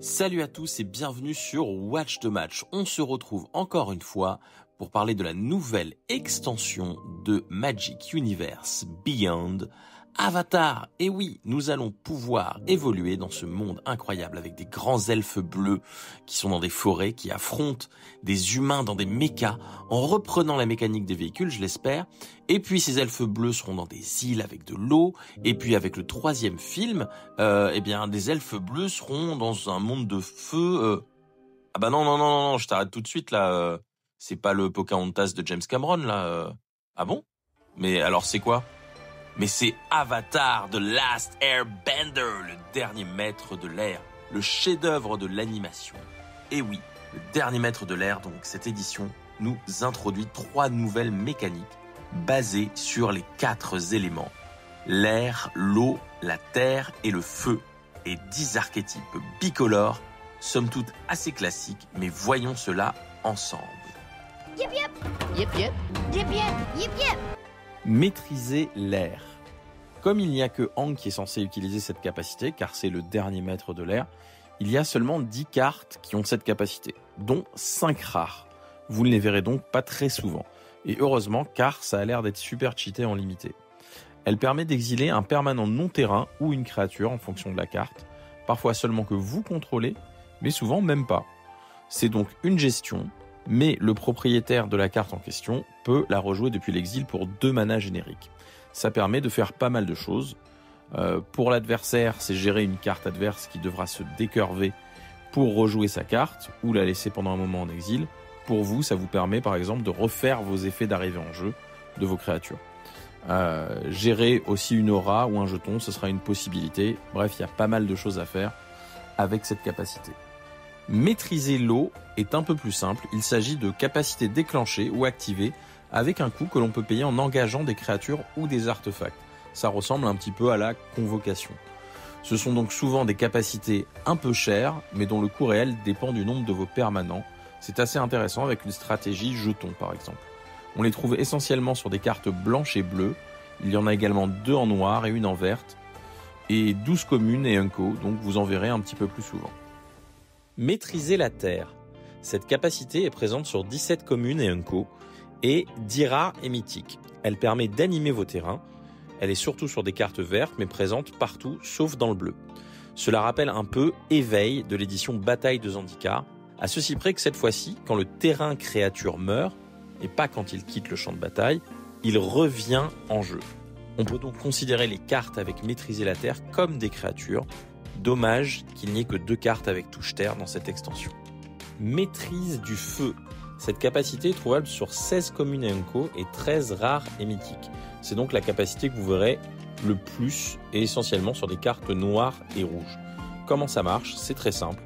Salut à tous et bienvenue sur Watch the Match. On se retrouve encore une fois pour parler de la nouvelle extension de Magic Universe Beyond, Avatar. Et oui, nous allons pouvoir évoluer dans ce monde incroyable avec des grands elfes bleus qui sont dans des forêts, qui affrontent des humains dans des mechas en reprenant la mécanique des véhicules, je l'espère. Et puis ces elfes bleus seront dans des îles avec de l'eau. Et puis avec le troisième film, des elfes bleus seront dans un monde de feu. Ah bah non, je t'arrête tout de suite là. C'est pas le Pocahontas de James Cameron là. Ah bon? Mais alors c'est quoi? Mais c'est Avatar The Last Airbender, le dernier maître de l'air, le chef-d'œuvre de l'animation. Et oui, le dernier maître de l'air, donc cette édition nous introduit 3 nouvelles mécaniques basées sur les 4 éléments. L'air, l'eau, la terre et le feu. Et 10 archétypes bicolores, somme toute assez classiques, mais voyons cela ensemble. Yep yep. Yep yep. Yep yep. Yep yep. Maîtriser l'air. Comme il n'y a que Aang qui est censé utiliser cette capacité, car c'est le dernier maître de l'air, il y a seulement 10 cartes qui ont cette capacité, dont 5 rares. Vous ne les verrez donc pas très souvent. Et heureusement, car ça a l'air d'être super cheaté en limité. Elle permet d'exiler un permanent non-terrain ou une créature en fonction de la carte, parfois seulement que vous contrôlez, mais souvent même pas. C'est donc une gestion, mais le propriétaire de la carte en question peut la rejouer depuis l'exil pour 2 manas génériques. Ça permet de faire pas mal de choses. Pour l'adversaire, c'est gérer une carte adverse qui devra se décurver pour rejouer sa carte ou la laisser pendant un moment en exil. Pour vous, ça vous permet par exemple de refaire vos effets d'arrivée en jeu de vos créatures. Gérer aussi une aura ou un jeton, ce sera une possibilité. Bref, il y a pas mal de choses à faire avec cette capacité. Maîtriser l'eau est un peu plus simple. Il s'agit de capacités déclenchées ou activées avec un coût que l'on peut payer en engageant des créatures ou des artefacts. Ça ressemble un petit peu à la convocation. Ce sont donc souvent des capacités un peu chères, mais dont le coût réel dépend du nombre de vos permanents. C'est assez intéressant avec une stratégie jeton par exemple. On les trouve essentiellement sur des cartes blanches et bleues. Il y en a également 2 en noir et une en verte. Et 12 communes et Unco, donc vous en verrez un petit peu plus souvent. Maîtriser la terre. Cette capacité est présente sur 17 communes et Unco et 10 rares et mythiques. Elle permet d'animer vos terrains. Elle est surtout sur des cartes vertes mais présente partout sauf dans le bleu. Cela rappelle un peu Éveil de l'édition Bataille de Zendikar, à ceci près que cette fois-ci, quand le terrain créature meurt, et pas quand il quitte le champ de bataille, il revient en jeu. On peut donc considérer les cartes avec Maîtriser la terre comme des créatures. Dommage qu'il n'y ait que 2 cartes avec touche terre dans cette extension. Maîtrise du feu. Cette capacité est trouvable sur 16 communes et Unco et 13 rares et mythiques. C'est donc la capacité que vous verrez le plus et essentiellement sur des cartes noires et rouges. Comment ça marche? C'est très simple.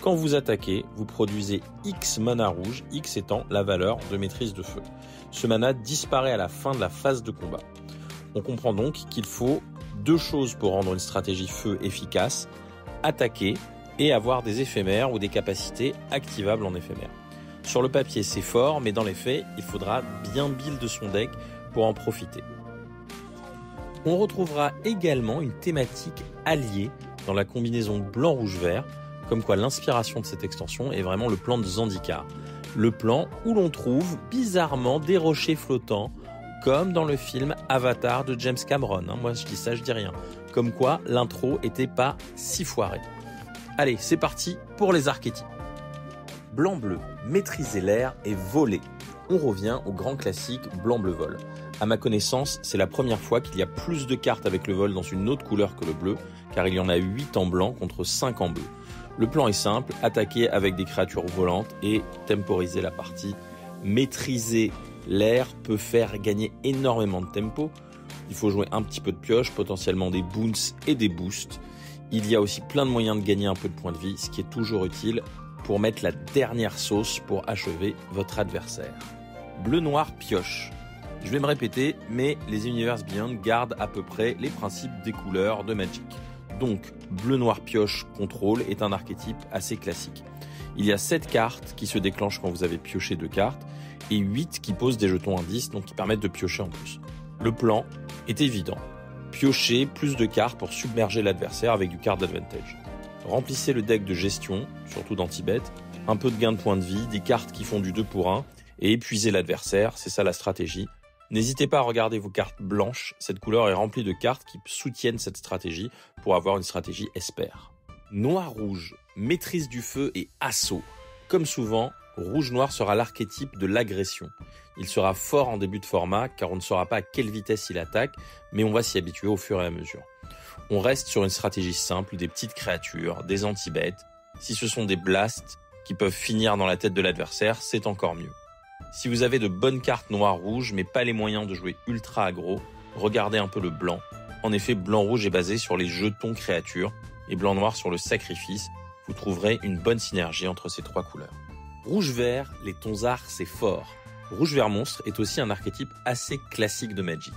Quand vous attaquez, vous produisez X mana rouge, X étant la valeur de maîtrise de feu. Ce mana disparaît à la fin de la phase de combat. On comprend donc qu'il faut 2 choses pour rendre une stratégie feu efficace, attaquer et avoir des éphémères ou des capacités activables en éphémère. Sur le papier, c'est fort, mais dans les faits, il faudra bien build son deck pour en profiter. On retrouvera également une thématique alliée dans la combinaison blanc-rouge-vert, comme quoi l'inspiration de cette extension est vraiment le plan de Zendikar. Le plan où l'on trouve bizarrement des rochers flottants, comme dans le film Avatar de James Cameron. Moi je dis ça, je dis rien. Comme quoi l'intro était pas si foirée. Allez, c'est parti pour les archétypes. Blanc-bleu, maîtriser l'air et voler. On revient au grand classique blanc-bleu-vol. À ma connaissance, c'est la première fois qu'il y a plus de cartes avec le vol dans une autre couleur que le bleu, car il y en a 8 en blanc contre 5 en bleu. Le plan est simple, attaquer avec des créatures volantes et temporiser la partie. Maîtriser l'air peut faire gagner énormément de tempo. Il faut jouer un petit peu de pioche, potentiellement des boons et des boosts. Il y a aussi plein de moyens de gagner un peu de points de vie, ce qui est toujours utile pour mettre la dernière sauce pour achever votre adversaire. Bleu-noir pioche. Je vais me répéter, mais les Universe Beyond gardent à peu près les principes des couleurs de Magic. Donc, bleu-noir pioche contrôle est un archétype assez classique. Il y a 7 cartes qui se déclenchent quand vous avez pioché 2 cartes et 8 qui posent des jetons indices, donc qui permettent de piocher en plus. Le plan est évident. Piocher plus de cartes pour submerger l'adversaire avec du card advantage. Remplissez le deck de gestion, surtout d'anti-bet, un peu de gain de points de vie, des cartes qui font du 2 pour 1, et épuisez l'adversaire, c'est ça la stratégie. N'hésitez pas à regarder vos cartes blanches, cette couleur est remplie de cartes qui soutiennent cette stratégie pour avoir une stratégie Esper. Noir-rouge, maîtrise du feu et assaut. Comme souvent, rouge-noir sera l'archétype de l'agression. Il sera fort en début de format car on ne saura pas à quelle vitesse il attaque, mais on va s'y habituer au fur et à mesure. On reste sur une stratégie simple, des petites créatures, des anti-bêtes. Si ce sont des blasts qui peuvent finir dans la tête de l'adversaire, c'est encore mieux. Si vous avez de bonnes cartes noir-rouge mais pas les moyens de jouer ultra aggro, regardez un peu le blanc. En effet, blanc-rouge est basé sur les jetons créatures et blanc-noir sur le sacrifice. Vous trouverez une bonne synergie entre ces trois couleurs. Rouge-vert, les tonzards, c'est fort. Rouge-vert monstre est aussi un archétype assez classique de Magic.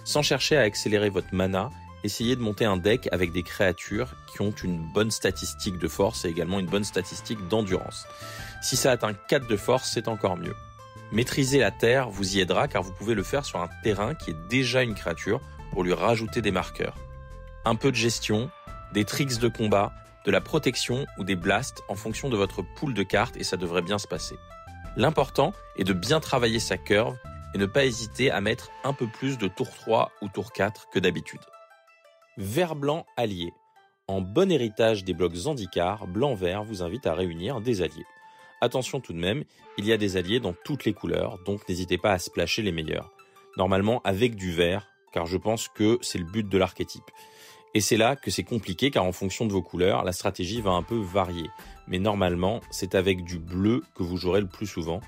Sans chercher à accélérer votre mana, essayez de monter un deck avec des créatures qui ont une bonne statistique de force et également une bonne statistique d'endurance. Si ça atteint 4 de force, c'est encore mieux. Maîtriser la terre vous y aidera car vous pouvez le faire sur un terrain qui est déjà une créature pour lui rajouter des marqueurs. Un peu de gestion, des tricks de combat, de la protection ou des blasts en fonction de votre pool de cartes et ça devrait bien se passer. L'important est de bien travailler sa curve et ne pas hésiter à mettre un peu plus de tour 3 ou tour 4 que d'habitude. Vert-blanc allié. En bon héritage des blocs Zendikar, blanc-vert vous invite à réunir des alliés. Attention tout de même, il y a des alliés dans toutes les couleurs, donc n'hésitez pas à splasher les meilleurs. Normalement avec du vert, car je pense que c'est le but de l'archétype. Et c'est là que c'est compliqué, car en fonction de vos couleurs, la stratégie va un peu varier. Mais normalement, c'est avec du bleu que vous jouerez le plus souvent.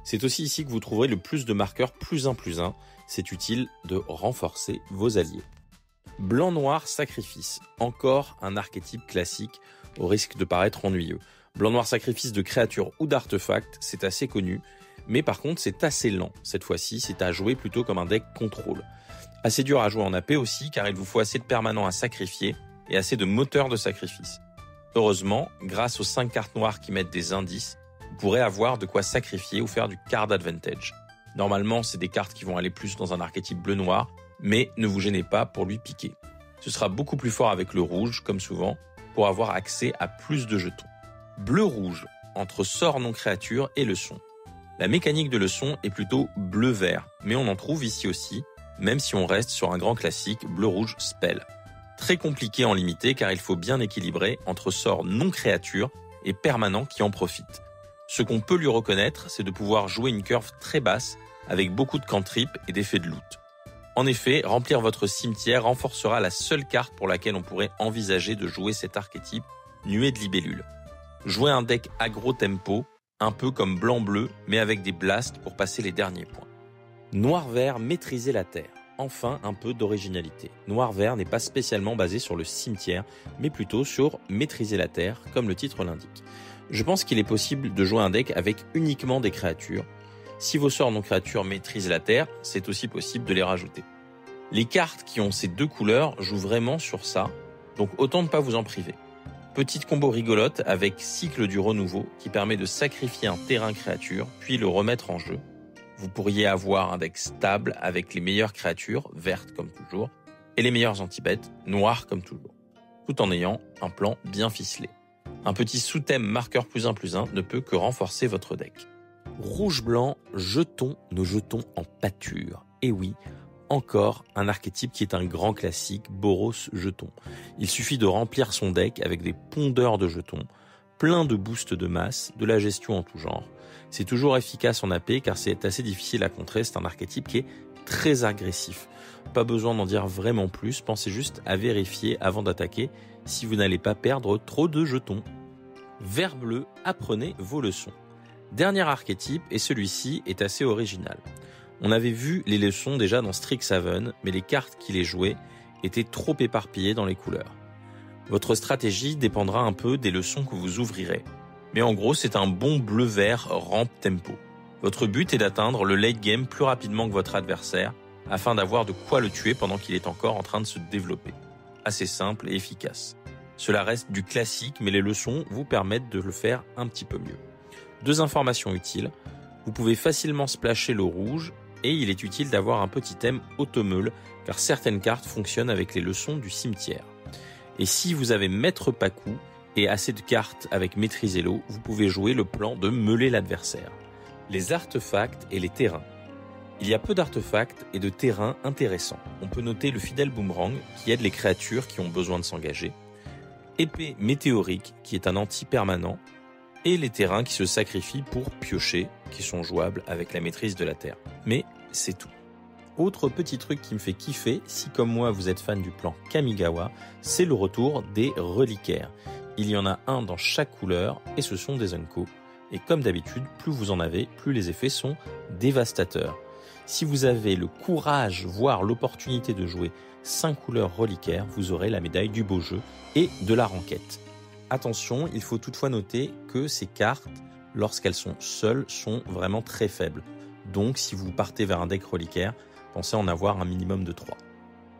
C'est aussi ici que vous trouverez le plus de marqueurs +1/+1. C'est utile de renforcer vos alliés. Blanc-noir sacrifice, encore un archétype classique au risque de paraître ennuyeux. Blanc-noir sacrifice de créatures ou d'artefacts, c'est assez connu, mais par contre c'est assez lent. Cette fois-ci, c'est à jouer plutôt comme un deck contrôle. Assez dur à jouer en AP aussi, car il vous faut assez de permanents à sacrifier et assez de moteurs de sacrifice. Heureusement, grâce aux 5 cartes noires qui mettent des indices, vous pourrez avoir de quoi sacrifier ou faire du card advantage. Normalement, c'est des cartes qui vont aller plus dans un archétype bleu-noir, mais ne vous gênez pas pour lui piquer. Ce sera beaucoup plus fort avec le rouge, comme souvent, pour avoir accès à plus de jetons. Bleu-rouge, entre sort non-créature et leçon. La mécanique de leçon est plutôt bleu-vert, mais on en trouve ici aussi, même si on reste sur un grand classique bleu-rouge spell. Très compliqué en limité car il faut bien équilibrer entre sort non-créature et permanent qui en profite. Ce qu'on peut lui reconnaître, c'est de pouvoir jouer une curve très basse avec beaucoup de cantrips et d'effets de loot. En effet, remplir votre cimetière renforcera la seule carte pour laquelle on pourrait envisager de jouer cet archétype, Nuée de libellules. Jouez un deck aggro tempo, un peu comme blanc-bleu, mais avec des blasts pour passer les derniers points. Noir-vert, maîtriser la terre. Enfin, un peu d'originalité. Noir-vert n'est pas spécialement basé sur le cimetière, mais plutôt sur maîtriser la terre, comme le titre l'indique. Je pense qu'il est possible de jouer un deck avec uniquement des créatures. Si vos sorts non-créatures maîtrisent la terre, c'est aussi possible de les rajouter. Les cartes qui ont ces deux couleurs jouent vraiment sur ça, donc autant ne pas vous en priver. Petite combo rigolote avec cycle du renouveau qui permet de sacrifier un terrain créature puis le remettre en jeu. Vous pourriez avoir un deck stable avec les meilleures créatures, vertes comme toujours, et les meilleures anti-bêtes, noires comme toujours, tout en ayant un plan bien ficelé. Un petit sous-thème marqueur +1/+1 ne peut que renforcer votre deck. Rouge-blanc, jetons nos jetons en pâture. Et oui, encore un archétype qui est un grand classique, Boros jeton. Il suffit de remplir son deck avec des pondeurs de jetons, plein de boosts de masse, de la gestion en tout genre. C'est toujours efficace en AP car c'est assez difficile à contrer, c'est un archétype qui est très agressif. Pas besoin d'en dire vraiment plus, pensez juste à vérifier avant d'attaquer si vous n'allez pas perdre trop de jetons. Vert bleu, apprenez vos leçons. Dernier archétype, et celui-ci est assez original. On avait vu les leçons déjà dans Strixhaven, mais les cartes qui les jouaient étaient trop éparpillées dans les couleurs. Votre stratégie dépendra un peu des leçons que vous ouvrirez. Mais en gros, c'est un bon bleu-vert ramp tempo. Votre but est d'atteindre le late game plus rapidement que votre adversaire, afin d'avoir de quoi le tuer pendant qu'il est encore en train de se développer. Assez simple et efficace. Cela reste du classique, mais les leçons vous permettent de le faire un petit peu mieux. 2 informations utiles. Vous pouvez facilement splasher le rouge, et il est utile d'avoir un petit thème automeule, car certaines cartes fonctionnent avec les leçons du cimetière. Et si vous avez Maître Pacou, et assez de cartes avec Maîtrisez-l'eau, vous pouvez jouer le plan de meuler l'adversaire. Les artefacts et les terrains. Il y a peu d'artefacts et de terrains intéressants. On peut noter le fidèle boomerang qui aide les créatures qui ont besoin de s'engager, épée météorique qui est un anti-permanent, et les terrains qui se sacrifient pour piocher, qui sont jouables avec la maîtrise de la terre. Mais c'est tout. Autre petit truc qui me fait kiffer, si comme moi vous êtes fan du plan Kamigawa, c'est le retour des reliquaires. Il y en a un dans chaque couleur et ce sont des Unco. Et comme d'habitude, plus vous en avez, plus les effets sont dévastateurs. Si vous avez le courage, voire l'opportunité de jouer 5 couleurs reliquaires, vous aurez la médaille du beau jeu et de la ranquette. Attention, il faut toutefois noter que ces cartes, lorsqu'elles sont seules, sont vraiment très faibles. Donc si vous partez vers un deck reliquaire, pensez en avoir un minimum de 3.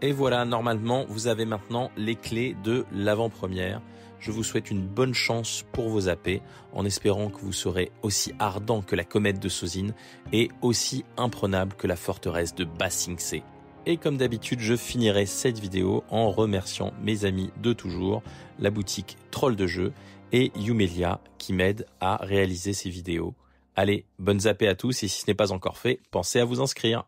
Et voilà, normalement, vous avez maintenant les clés de l'avant-première. Je vous souhaite une bonne chance pour vos AP, en espérant que vous serez aussi ardent que la comète de Sozin et aussi imprenable que la forteresse de Ba Sing Se. Et comme d'habitude, je finirai cette vidéo en remerciant mes amis de toujours, la boutique Troll de Jeux et Yumelia qui m'aide à réaliser ces vidéos. Allez, bonnes AP à tous et si ce n'est pas encore fait, pensez à vous inscrire.